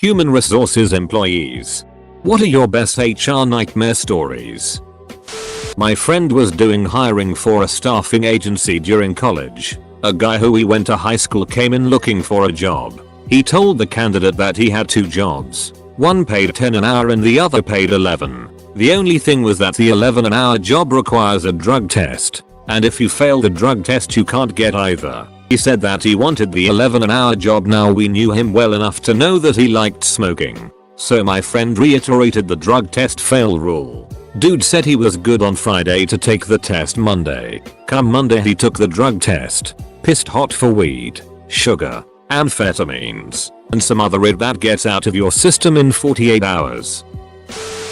Human resources employees. What are your best HR nightmare stories? My friend was doing hiring for a staffing agency during college. A guy who we went to high school came in looking for a job. He told the candidate that he had 2 jobs. One paid 10 an hour and the other paid 11. The only thing was that the 11 an hour job requires a drug test. And if you fail the drug test you can't get either. He said that he wanted the 11 an hour job. Now we knew him well enough to know that he liked smoking. So my friend reiterated the drug test fail rule. Dude said he was good on Friday to take the test Monday. Come Monday he took the drug test. Pissed hot for weed, sugar, amphetamines, and some other weed that gets out of your system in 48 hours.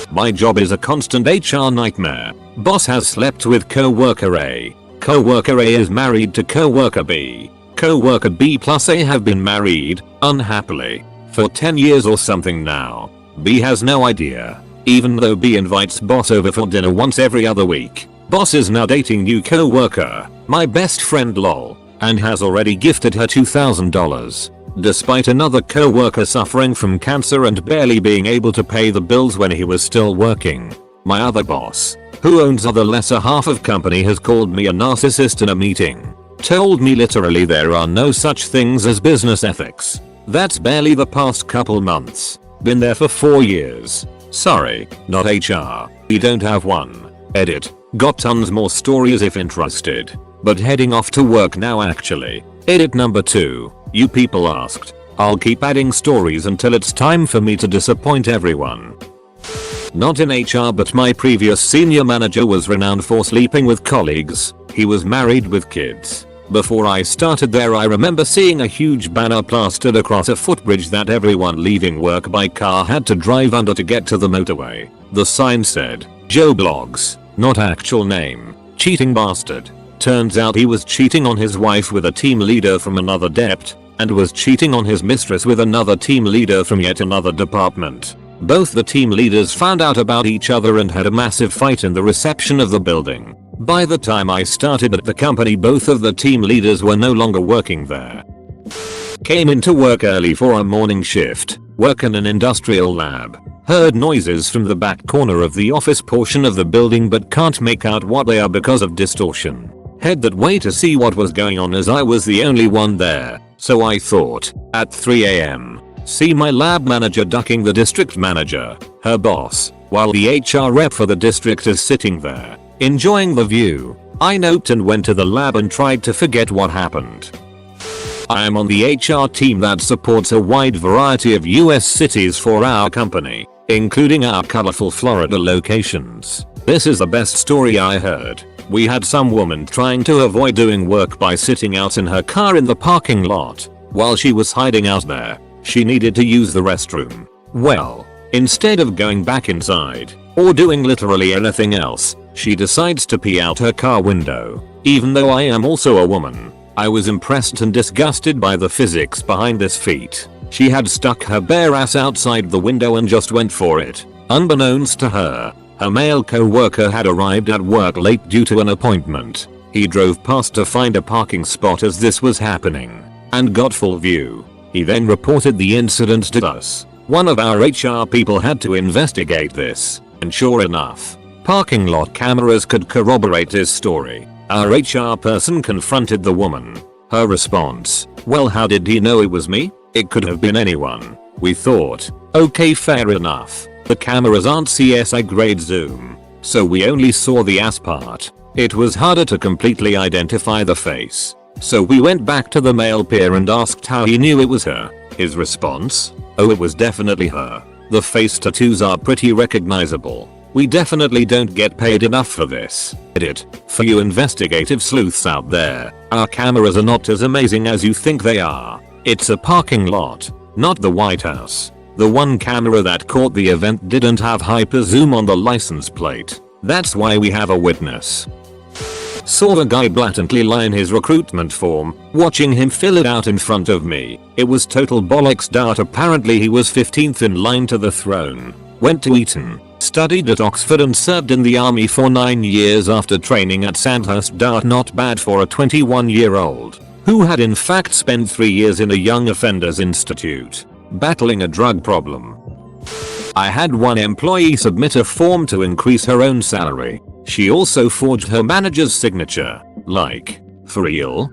My job is a constant HR nightmare. Boss has slept with coworker A. Coworker A is married to coworker B. Coworker B plus A have been married, unhappily, for 10 years or something now. B has no idea. Even though B invites boss over for dinner once every other week. Boss is now dating new coworker, my best friend lol, and has already gifted her $2,000. Despite another coworker suffering from cancer and barely being able to pay the bills when he was still working. My other boss, who owns the lesser half of company, has called me a narcissist in a meeting. Told me literally there are no such things as business ethics. That's barely the past couple months. Been there for 4 years. Sorry, not HR. We don't have one. Edit. Got tons more stories if interested. But heading off to work now actually. Edit number 2. You people asked. I'll keep adding stories until it's time for me to disappoint everyone. Not in HR, but my previous senior manager was renowned for sleeping with colleagues. He was married with kids. Before I started there I remember seeing a huge banner plastered across a footbridge that everyone leaving work by car had to drive under to get to the motorway. The sign said, Joe Blogs, not actual name, cheating bastard. Turns out he was cheating on his wife with a team leader from another dept, and was cheating on his mistress with another team leader from yet another department. Both the team leaders found out about each other and had a massive fight in the reception of the building. By the time I started at the company both of the team leaders were no longer working there. Came into work early for a morning shift, work in an industrial lab. Heard noises from the back corner of the office portion of the building but can't make out what they are because of distortion. Head that way to see what was going on as I was the only one there, so I thought, at 3 AM. See my lab manager ducking the district manager, her boss, while the HR rep for the district is sitting there, enjoying the view. I noped and went to the lab and tried to forget what happened. I am on the HR team that supports a wide variety of US cities for our company, including our colorful Florida locations. This is the best story I heard. We had some woman trying to avoid doing work by sitting out in her car in the parking lot. While she was hiding out there, she needed to use the restroom. Well, instead of going back inside, or doing literally anything else, she decides to pee out her car window. Even though I am also a woman, I was impressed and disgusted by the physics behind this feat. She had stuck her bare ass outside the window and just went for it. Unbeknownst to her, her male co-worker had arrived at work late due to an appointment. He drove past to find a parking spot as this was happening, and got full view. He then reported the incident to us. One of our HR people had to investigate this, and sure enough, parking lot cameras could corroborate his story. Our HR person confronted the woman. Her response, well, how did he know it was me? It could have been anyone. We thought, okay, fair enough. The cameras aren't CSI grade zoom, so we only saw the ass part. It was harder to completely identify the face. So we went back to the male peer and asked how he knew it was her. His response? Oh, it was definitely her. The face tattoos are pretty recognizable. We definitely don't get paid enough for this. Edit. For you investigative sleuths out there, our cameras are not as amazing as you think they are. It's a parking lot, not the White House. The one camera that caught the event didn't have hyper zoom on the license plate. That's why we have a witness. Saw the guy blatantly lie in his recruitment form, watching him fill it out in front of me. It was total bollocks. Apparently he was 15th in line to the throne. Went to Eton, studied at Oxford and served in the army for 9 years after training at Sandhurst. Not bad for a 21-year-old, who had in fact spent 3 years in a young offenders institute. Battling a drug problem. I had one employee submit a form to increase her own salary. She also forged her manager's signature. Like, for real?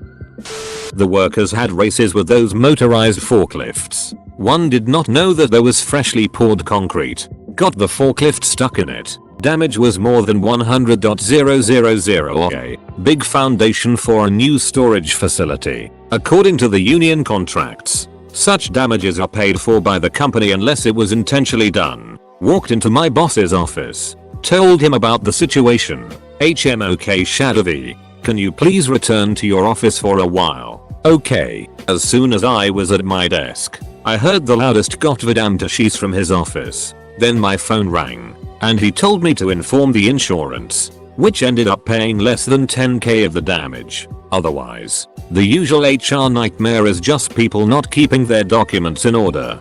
The workers had races with those motorized forklifts. One did not know that there was freshly poured concrete. Got the forklift stuck in it. Damage was more than 100,000. Big foundation for a new storage facility. According to the union contracts, such damages are paid for by the company unless it was intentionally done. Walked into my boss's office. Told him about the situation. HMOK Shadowy. Can you please return to your office for a while? Okay. As soon as I was at my desk, I heard the loudest Gottverdammt from his office. Then my phone rang, and he told me to inform the insurance, which ended up paying less than 10k of the damage. Otherwise, the usual HR nightmare is just people not keeping their documents in order.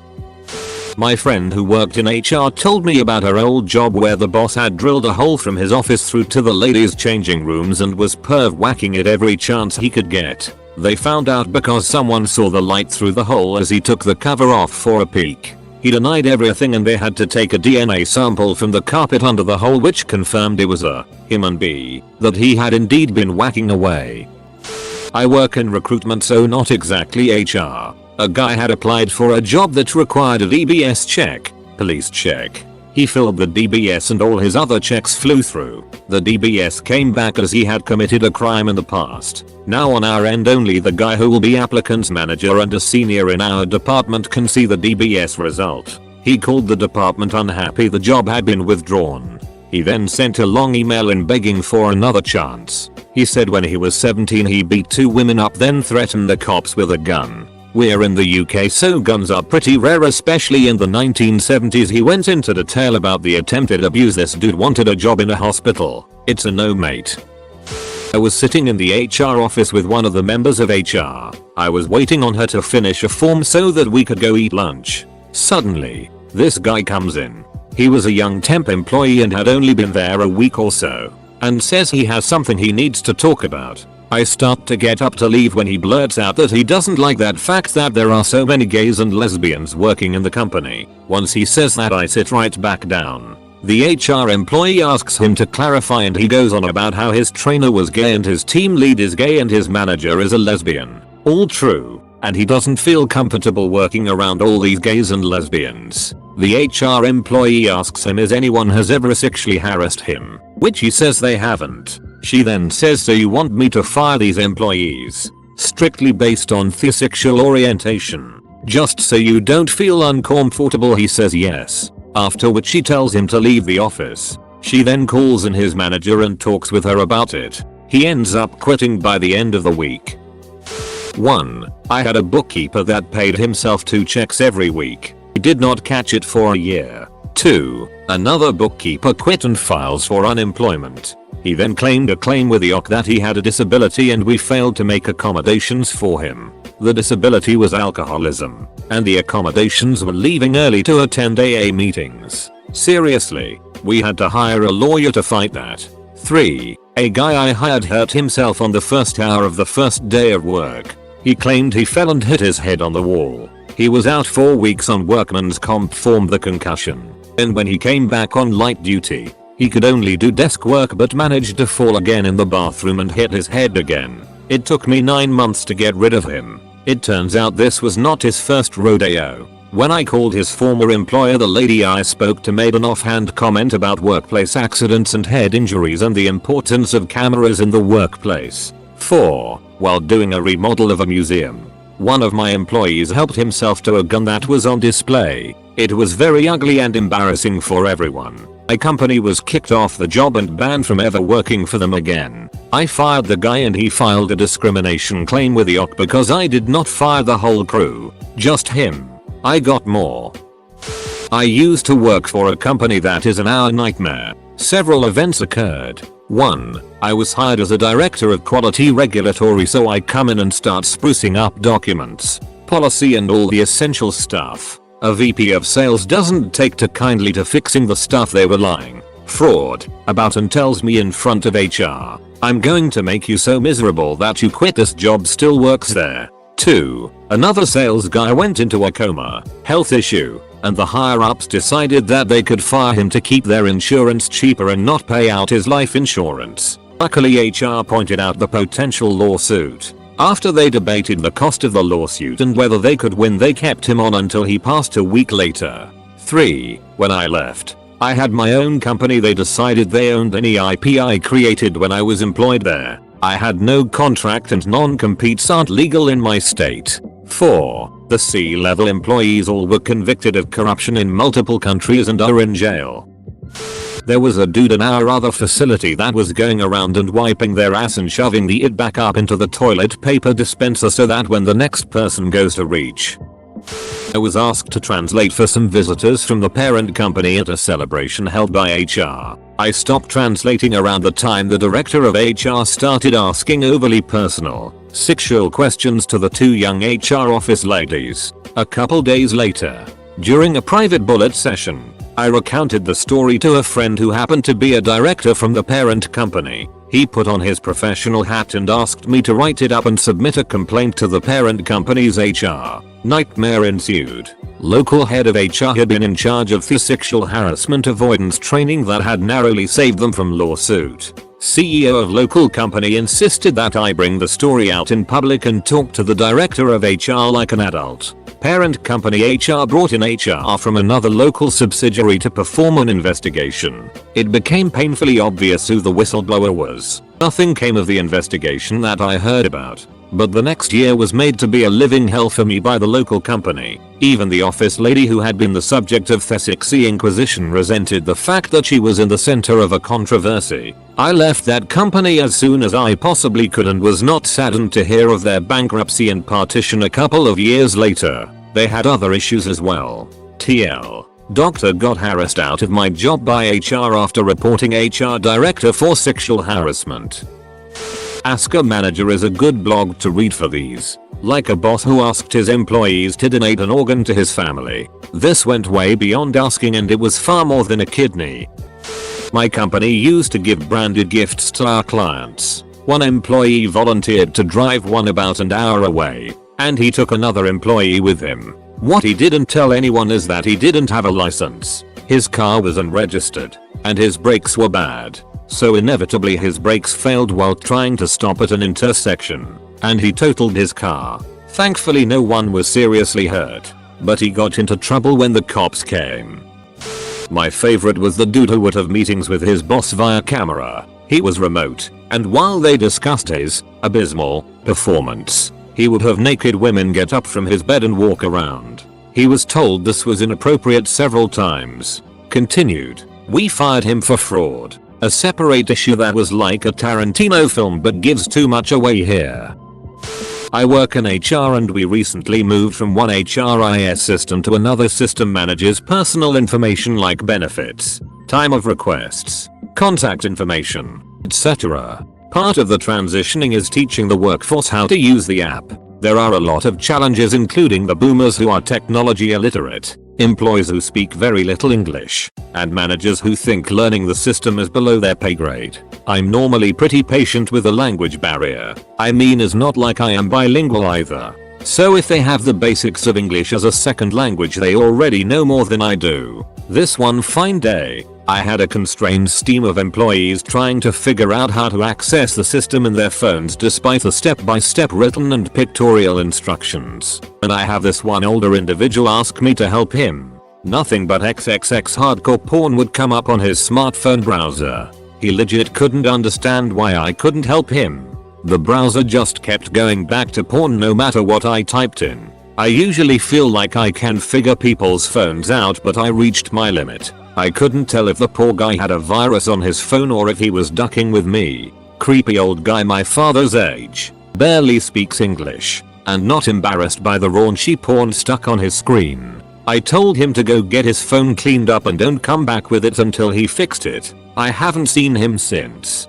My friend who worked in HR told me about her old job where the boss had drilled a hole from his office through to the ladies' changing rooms and was perv whacking it every chance he could get. They found out because someone saw the light through the hole as he took the cover off for a peek. He denied everything and they had to take a DNA sample from the carpet under the hole which confirmed it was a human bee that he had indeed been whacking away. I work in recruitment, so not exactly HR. A guy had applied for a job that required a DBS check, police check. He filled the DBS and all his other checks flew through. The DBS came back as he had committed a crime in the past. Now on our end only the guy who will be applicant's manager and a senior in our department can see the DBS result. He called the department unhappy the job had been withdrawn. He then sent a long email in begging for another chance. He said when he was 17 he beat 2 women up then threatened the cops with a gun. We're in the UK so guns are pretty rare, especially in the 1970s. He went into detail about the attempted abuse. This dude wanted a job in a hospital. It's a no, mate. I was sitting in the HR office with one of the members of HR. I was waiting on her to finish a form so that we could go eat lunch. Suddenly, this guy comes in. He was a young temp employee and had only been there a week or so, and says he has something he needs to talk about. I start to get up to leave when he blurts out that he doesn't like that fact that there are so many gays and lesbians working in the company. Once he says that I sit right back down. The HR employee asks him to clarify and he goes on about how his trainer was gay and his team lead is gay and his manager is a lesbian. All true. And he doesn't feel comfortable working around all these gays and lesbians. The HR employee asks him if anyone has ever sexually harassed him, which he says they haven't. She then says, so you want me to fire these employees? Strictly based on their sexual orientation. Just so you don't feel uncomfortable? He says yes. After which she tells him to leave the office. She then calls in his manager and talks with her about it. He ends up quitting by the end of the week. 1. I had a bookkeeper that paid himself 2 checks every week. He did not catch it for a year. 2. Another bookkeeper quit and files for unemployment. He then claimed a claim with the OC that he had a disability and we failed to make accommodations for him. The disability was alcoholism, and the accommodations were leaving early to attend AA meetings. Seriously, we had to hire a lawyer to fight that. 3. A guy I hired hurt himself on the first hour of the first day of work. He claimed he fell and hit his head on the wall. He was out 4 weeks on workman's comp from the concussion. And when he came back on light duty, he could only do desk work but managed to fall again in the bathroom and hit his head again. It took me 9 months to get rid of him. It turns out this was not his first rodeo. When I called his former employer, the lady I spoke to made an offhand comment about workplace accidents and head injuries and the importance of cameras in the workplace. 4. While doing a remodel of a museum, one of my employees helped himself to a gun that was on display. It was very ugly and embarrassing for everyone. My company was kicked off the job and banned from ever working for them again. I fired the guy and he filed a discrimination claim with the OC because I did not fire the whole crew, just him. I got more. I used to work for a company that is an hour nightmare. Several events occurred. 1. I was hired as a director of quality regulatory, so I come in and start sprucing up documents, policy and all the essential stuff. A VP of sales doesn't take too kindly to fixing the stuff they were lying, fraud, about and tells me in front of HR, I'm going to make you so miserable that you quit. This job still works there. 2. Another sales guy went into a coma, health issue, and the higher ups decided that they could fire him to keep their insurance cheaper and not pay out his life insurance. Luckily HR pointed out the potential lawsuit. After they debated the cost of the lawsuit and whether they could win, they kept him on until he passed a week later. 3. When I left, I had my own company. They decided they owned any IP I created when I was employed there. I had no contract and non-competes aren't legal in my state. 4. The C-level employees all were convicted of corruption in multiple countries and are in jail. There was a dude in our other facility that was going around and wiping their ass and shoving the it back up into the toilet paper dispenser so that when the next person goes to reach. I was asked to translate for some visitors from the parent company at a celebration held by HR. I stopped translating around the time the director of HR started asking overly personal, sexual questions to the two young HR office ladies. A couple days later, during a private bullet session, I recounted the story to a friend who happened to be a director from the parent company. He put on his professional hat and asked me to write it up and submit a complaint to the parent company's HR. Nightmare ensued. Local head of HR had been in charge of the sexual harassment avoidance training that had narrowly saved them from lawsuit. CEO of local company insisted that I bring the story out in public and talk to the director of HR like an adult. Parent company HR brought in HR from another local subsidiary to perform an investigation. It became painfully obvious who the whistleblower was. Nothing came of the investigation that I heard about, but the next year was made to be a living hell for me by the local company. Even the office lady who had been the subject of the sexy inquisition resented the fact that she was in the center of a controversy. I left that company as soon as I possibly could and was not saddened to hear of their bankruptcy and partition a couple of years later. They had other issues as well. TL. Doctor got harassed out of my job by HR after reporting HR director for sexual harassment. Ask a Manager is a good blog to read for these. Like a boss who asked his employees to donate an organ to his family. This went way beyond asking and it was far more than a kidney. My company used to give branded gifts to our clients. One employee volunteered to drive one about an hour away, and he took another employee with him. What he didn't tell anyone is that he didn't have a license. His car was unregistered, and his brakes were bad. So inevitably his brakes failed while trying to stop at an intersection, and he totaled his car. Thankfully no one was seriously hurt, but he got into trouble when the cops came. My favorite was the dude who would have meetings with his boss via camera. He was remote, and while they discussed his abysmal performance, he would have naked women get up from his bed and walk around. He was told this was inappropriate several times. Continued. We fired him for fraud. A separate issue that was like a Tarantino film but gives too much away here. I work in HR and we recently moved from one HRIS system to another system manages personal information like benefits, time of requests, contact information, etc. Part of the transitioning is teaching the workforce how to use the app. There are a lot of challenges including the boomers who are technology illiterate, employees who speak very little English, and managers who think learning the system is below their pay grade. I'm normally pretty patient with the language barrier. I mean it's not like I am bilingual either. So if they have the basics of English as a second language they already know more than I do. This one fine day, I had a constrained team of employees trying to figure out how to access the system in their phones despite the step-by-step written and pictorial instructions. And I have this one older individual ask me to help him. Nothing but XXX hardcore porn would come up on his smartphone browser. He legit couldn't understand why I couldn't help him. The browser just kept going back to porn no matter what I typed in. I usually feel like I can figure people's phones out but I reached my limit. I couldn't tell if the poor guy had a virus on his phone or if he was ducking with me. Creepy old guy my father's age, barely speaks English, and not embarrassed by the raunchy porn stuck on his screen. I told him to go get his phone cleaned up and don't come back with it until he fixed it. I haven't seen him since.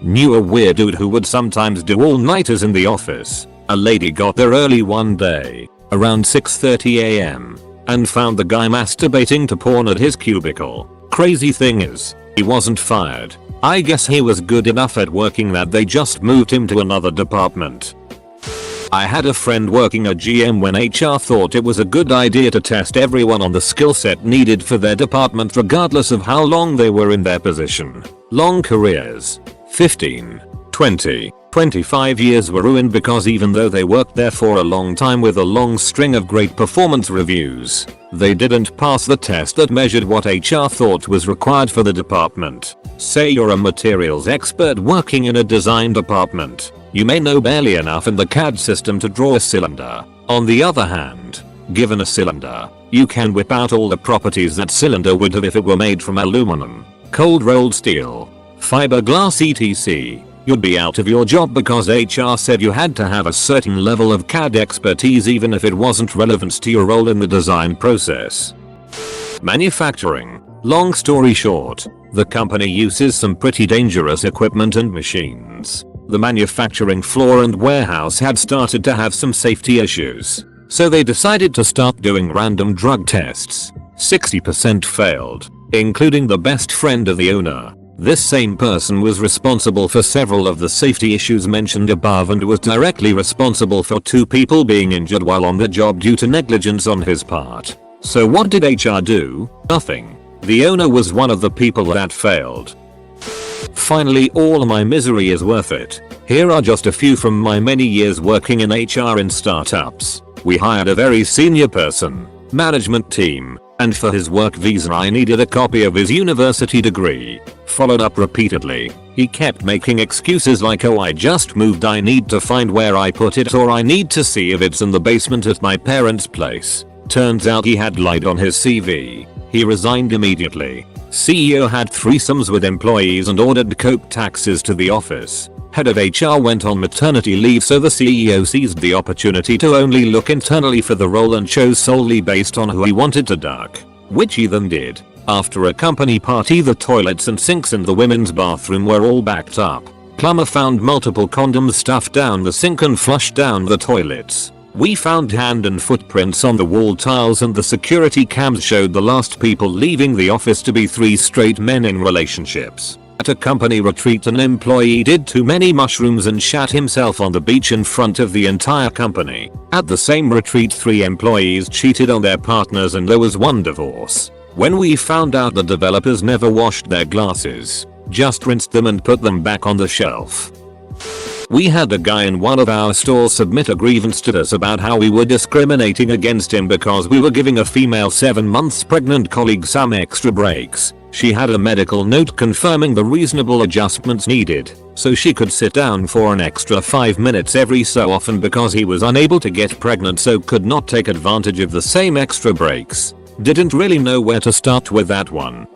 Knew a weird dude who would sometimes do all-nighters in the office. A lady got there early one day, around 6:30 AM, and found the guy masturbating to porn at his cubicle. Crazy thing is, he wasn't fired. I guess he was good enough at working that they just moved him to another department. I had a friend working at GM when HR thought it was a good idea to test everyone on the skill set needed for their department regardless of how long they were in their position. Long careers, 15, 20, 25 years were ruined because even though they worked there for a long time with a long string of great performance reviews, they didn't pass the test that measured what HR thought was required for the department. Say you're a materials expert working in a design department. You may know barely enough in the CAD system to draw a cylinder. On the other hand, given a cylinder, you can whip out all the properties that cylinder would have if it were made from aluminum, cold rolled steel, fiberglass etc. You'd be out of your job because HR said you had to have a certain level of CAD expertise even if it wasn't relevant to your role in the design process. Manufacturing. Long story short, the company uses some pretty dangerous equipment and machines. The manufacturing floor and warehouse had started to have some safety issues, so they decided to start doing random drug tests. 60% failed, including the best friend of the owner. This same person was responsible for several of the safety issues mentioned above and was directly responsible for 2 people being injured while on the job due to negligence on his part. So what did HR do? Nothing. The owner was one of the people that failed. Finally, all my misery is worth it. Here are just a few from my many years working in HR in startups. We hired a very senior person, management team, and for his work visa I needed a copy of his university degree. Followed up repeatedly. He kept making excuses like, oh I just moved, I need to find where I put it, or I need to see if it's in the basement at my parents' place. Turns out he had lied on his CV. He resigned immediately. CEO had threesomes with employees and ordered coke taxes to the office. Head of HR went on maternity leave, so the CEO seized the opportunity to only look internally for the role and chose solely based on who he wanted to duck. Which he then did. After a company party, the toilets and sinks in the women's bathroom were all backed up. Plumber found multiple condoms stuffed down the sink and flushed down the toilets. We found hand and footprints on the wall tiles, and the security cams showed the last people leaving the office to be 3 straight men in relationships. At a company retreat, an employee did too many mushrooms and shat himself on the beach in front of the entire company. At the same retreat, 3 employees cheated on their partners and there was 1 divorce. When we found out the developers never washed their glasses, just rinsed them and put them back on the shelf. We had a guy in one of our stores submit a grievance to us about how we were discriminating against him because we were giving a female 7 months pregnant colleague some extra breaks. She had a medical note confirming the reasonable adjustments needed, so she could sit down for an extra 5 minutes every so often because he was unable to get pregnant, so could not take advantage of the same extra breaks. Didn't really know where to start with that one.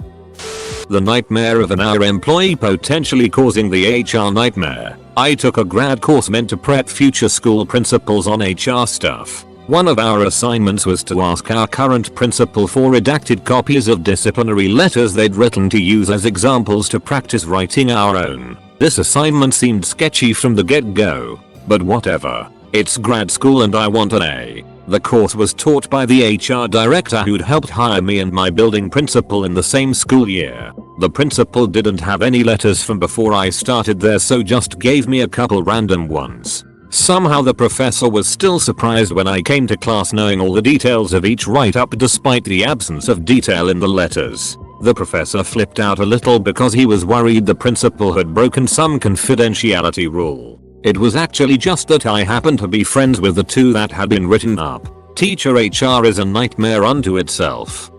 The nightmare of an hour employee potentially causing the HR nightmare. I took a grad course meant to prep future school principals on HR stuff. One of our assignments was to ask our current principal for redacted copies of disciplinary letters they'd written to use as examples to practice writing our own. This assignment seemed sketchy from the get-go, but whatever. It's grad school and I want an A. The course was taught by the HR director who'd helped hire me and my building principal in the same school year. The principal didn't have any letters from before I started there, so just gave me a couple random ones. Somehow the professor was still surprised when I came to class knowing all the details of each write-up despite the absence of detail in the letters. The professor flipped out a little because he was worried the principal had broken some confidentiality rule. It was actually just that I happened to be friends with the 2 that had been written up. Teacher HR is a nightmare unto itself.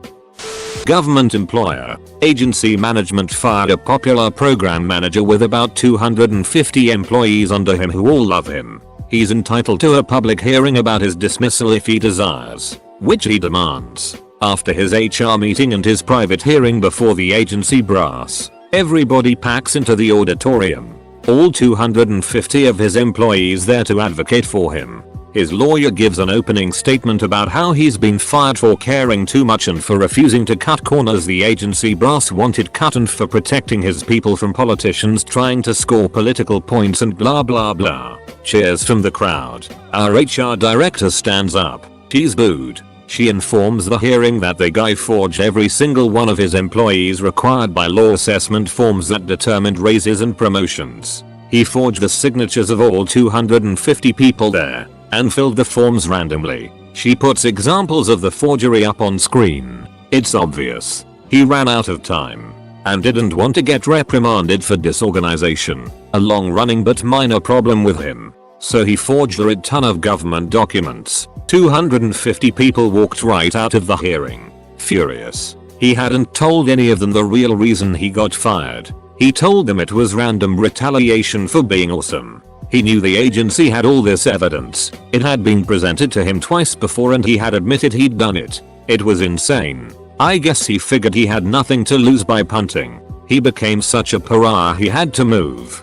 Government employer. Agency management fired a popular program manager with about 250 employees under him who all love him. He's entitled to a public hearing about his dismissal if he desires, which he demands. After his HR meeting and his private hearing before the agency brass, everybody packs into the auditorium. All 250 of his employees there to advocate for him. His lawyer gives an opening statement about how he's been fired for caring too much and for refusing to cut corners the agency brass wanted cut, and for protecting his people from politicians trying to score political points and blah blah blah. Cheers from the crowd. Our HR director stands up. She's booed. She informs the hearing that the guy forged every single one of his employees' required by law assessment forms that determined raises and promotions. He forged the signatures of all 250 people there. and filled the forms randomly. She puts examples of the forgery up on screen. It's obvious. He ran out of time and didn't want to get reprimanded for disorganization, a long-running but minor problem with him. So he forged a ton of government documents. 250 people walked right out of the hearing. Furious. He hadn't told any of them the real reason he got fired. He told them it was random retaliation for being awesome. He knew the agency had all this evidence. It had been presented to him twice before and he had admitted he'd done it. It was insane. I guess he figured he had nothing to lose by punting. He became such a pariah he had to move.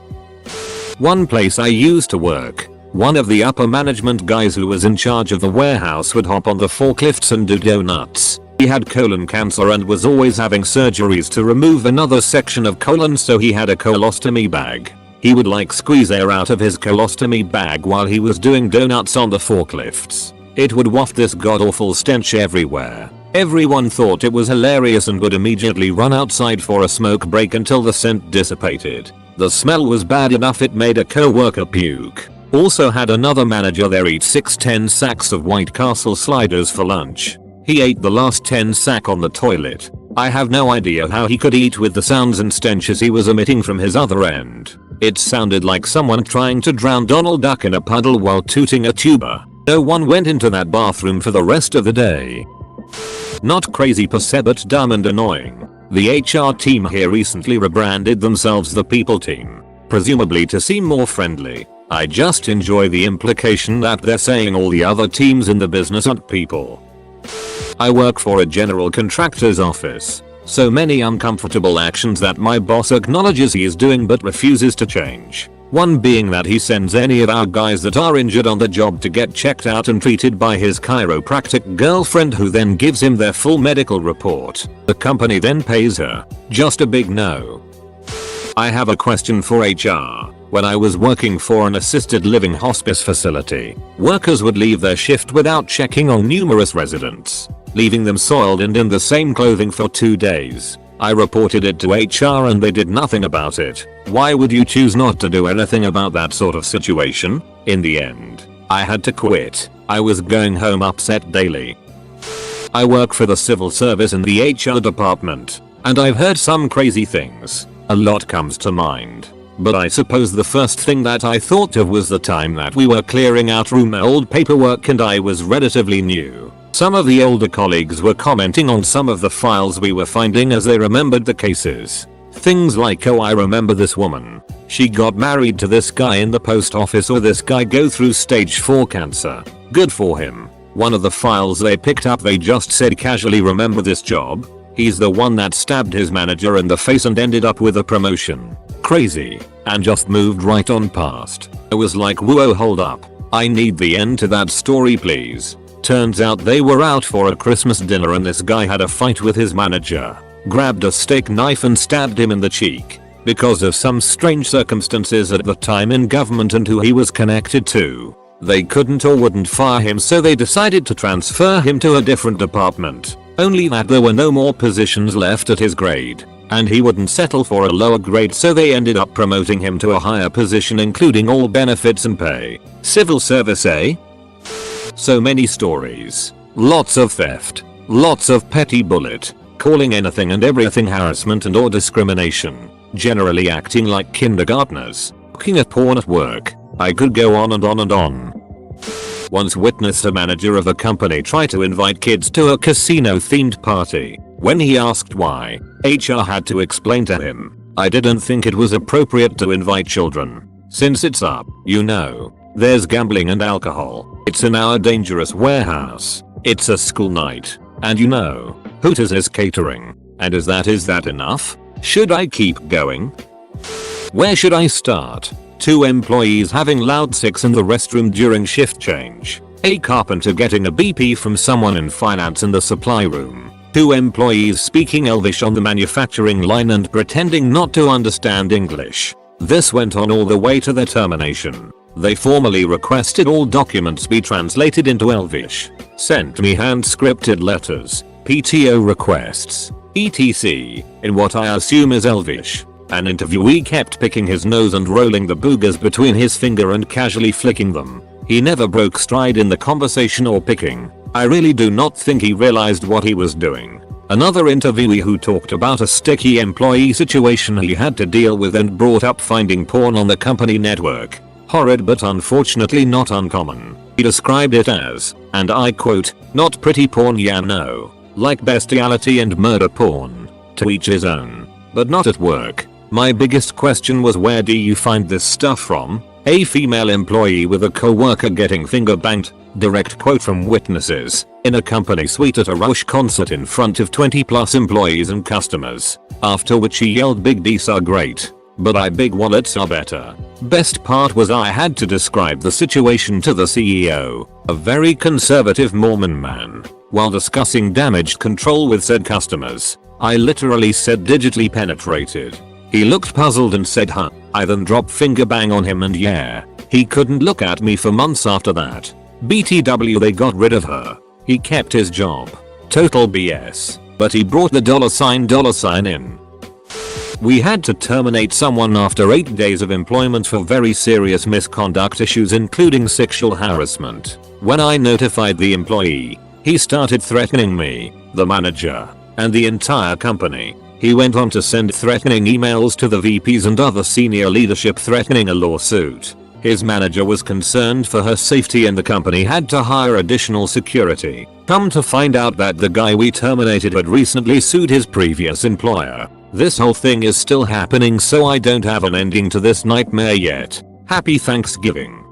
One place I used to work, one of the upper management guys who was in charge of the warehouse would hop on the forklifts and do donuts. He had colon cancer and was always having surgeries to remove another section of colon, so he had a colostomy bag. He would squeeze air out of his colostomy bag while he was doing donuts on the forklifts. It would waft this god-awful stench everywhere. Everyone thought it was hilarious and would immediately run outside for a smoke break until the scent dissipated. The smell was bad enough it made a co-worker puke. Also had another manager there eat 10 sacks of White Castle sliders for lunch. He ate the last 10 sack on the toilet. I have no idea how he could eat with the sounds and stenches he was emitting from his other end. It sounded like someone trying to drown Donald Duck in a puddle while tooting a tuba. No one went into that bathroom for the rest of the day. Not crazy per se but dumb and annoying. The HR team here recently rebranded themselves the people team, presumably to seem more friendly. I just enjoy the implication that they're saying all the other teams in the business aren't people. I work for a general contractor's office. So many uncomfortable actions that my boss acknowledges he is doing but refuses to change. One being that he sends any of our guys that are injured on the job to get checked out and treated by his chiropractic girlfriend, who then gives him their full medical report. The company then pays her. Just a big no. I have a question for HR. When I was working for an assisted living hospice facility, workers would leave their shift without checking on numerous residents, leaving them soiled and in the same clothing for 2 days. I reported it to HR and they did nothing about it. Why would you choose not to do anything about that sort of situation? In the end, I had to quit. I was going home upset daily. I work for the civil service in the HR department, and I've heard some crazy things. A lot comes to mind. But I suppose the first thing that I thought of was the time that we were clearing out old paperwork and I was relatively new. Some of the older colleagues were commenting on some of the files we were finding as they remembered the cases. Things like, oh, I remember this woman. She got married to this guy in the post office, or this guy go through stage 4 cancer. Good for him. One of the files they picked up, they just said casually, remember this job? He's the one that stabbed his manager in the face and ended up with a promotion. Crazy. And just moved right on past. I was like, whoa, hold up. I need the end to that story, please. Turns out they were out for a Christmas dinner and this guy had a fight with his manager. Grabbed a steak knife and stabbed him in the cheek. Because of some strange circumstances at the time in government and who he was connected to, they couldn't or wouldn't fire him, so they decided to transfer him to a different department. Only that there were no more positions left at his grade, and he wouldn't settle for a lower grade, so they ended up promoting him to a higher position including all benefits and pay. Civil service, eh? So many stories. Lots of theft. Lots of petty bullet. Calling anything and everything harassment and or discrimination. Generally acting like kindergartners. Looking at porn at work. I could go on and on and on. Once witnessed a manager of a company try to invite kids to a casino themed party. When he asked why, HR had to explain to him, I didn't think it was appropriate to invite children. Since it's up, you know, there's gambling and alcohol. It's in our dangerous warehouse. It's a school night. And you know, Hooters is catering. And is that enough? Should I keep going? Where should I start? 2 employees having loud sex in the restroom during shift change. A carpenter getting a BP from someone in finance in the supply room. 2 employees speaking Elvish on the manufacturing line and pretending not to understand English. This went on all the way to their termination. They formally requested all documents be translated into Elvish. Sent me hand-scripted letters, PTO requests, etc. in what I assume is Elvish. An interviewee kept picking his nose and rolling the boogers between his finger and casually flicking them. He never broke stride in the conversation or picking. I really do not think he realized what he was doing. Another interviewee who talked about a sticky employee situation he had to deal with and brought up finding porn on the company network. Horrid but unfortunately not uncommon. He described it as, and I quote, "not pretty porn, yeah, no. Like bestiality and murder porn. To each his own. But not at work." My biggest question was, where do you find this stuff from? A female employee with a co-worker getting finger banged. Direct quote from witnesses. In a company suite at a Rush concert in front of 20+ employees and customers. After which he yelled, "Big D's are great, but I big wallets are better." Best part was I had to describe the situation to the CEO, a very conservative Mormon man, while discussing damage control with said customers. I literally said digitally penetrated. He looked puzzled and said, "Huh." I then dropped finger bang on him and yeah, he couldn't look at me for months after that. BTW, they got rid of her. He kept his job. Total BS. But he brought the $sign in. We had to terminate someone after 8 days of employment for very serious misconduct issues including sexual harassment. When I notified the employee, he started threatening me, the manager, and the entire company. He went on to send threatening emails to the VPs and other senior leadership threatening a lawsuit. His manager was concerned for her safety and the company had to hire additional security. Come to find out that the guy we terminated had recently sued his previous employer. This whole thing is still happening, so I don't have an ending to this nightmare yet. Happy Thanksgiving.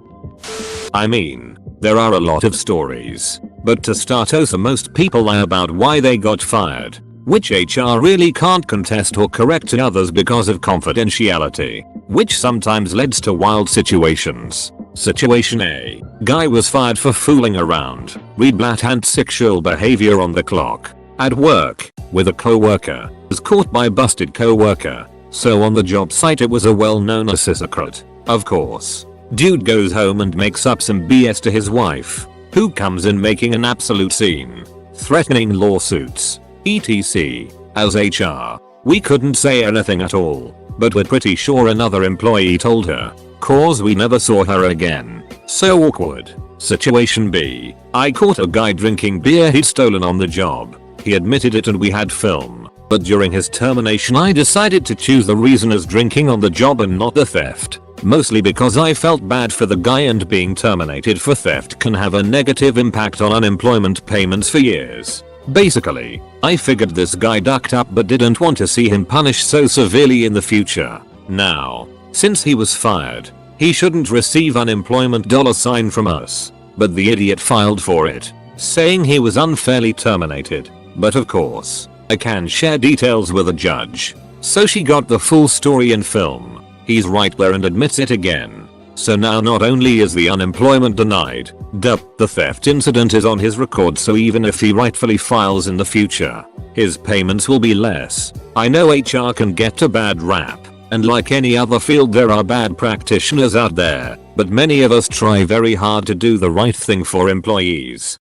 I mean, there are a lot of stories, but to start off, most people lie about why they got fired, which HR really can't contest or correct to others because of confidentiality, which sometimes leads to wild situations. Situation A. Guy was fired for fooling around. Read blatant sexual behavior on the clock. At work, with a co-worker. Was caught by busted co-worker. So on the job site it was a well-known secret. Of course. Dude goes home and makes up some BS to his wife, who comes in making an absolute scene. Threatening lawsuits. etc. As HR, we couldn't say anything at all, but we're pretty sure another employee told her, cause we never saw her again. So awkward. Situation B. I caught a guy drinking beer he'd stolen on the job. He admitted it and we had film, but during his termination I decided to choose the reason as drinking on the job and not the theft. Mostly because I felt bad for the guy, and being terminated for theft can have a negative impact on unemployment payments for years. Basically, I figured this guy ducked up but didn't want to see him punished so severely in the future. Now, since he was fired, he shouldn't receive unemployment $sign from us. But the idiot filed for it, saying he was unfairly terminated. But of course, I can share details with a judge. So she got the full story in film. He's right there and admits it again. So now not only is the unemployment denied, the theft incident is on his record, so even if he rightfully files in the future, his payments will be less. I know HR can get a bad rap, and like any other field there are bad practitioners out there, but many of us try very hard to do the right thing for employees.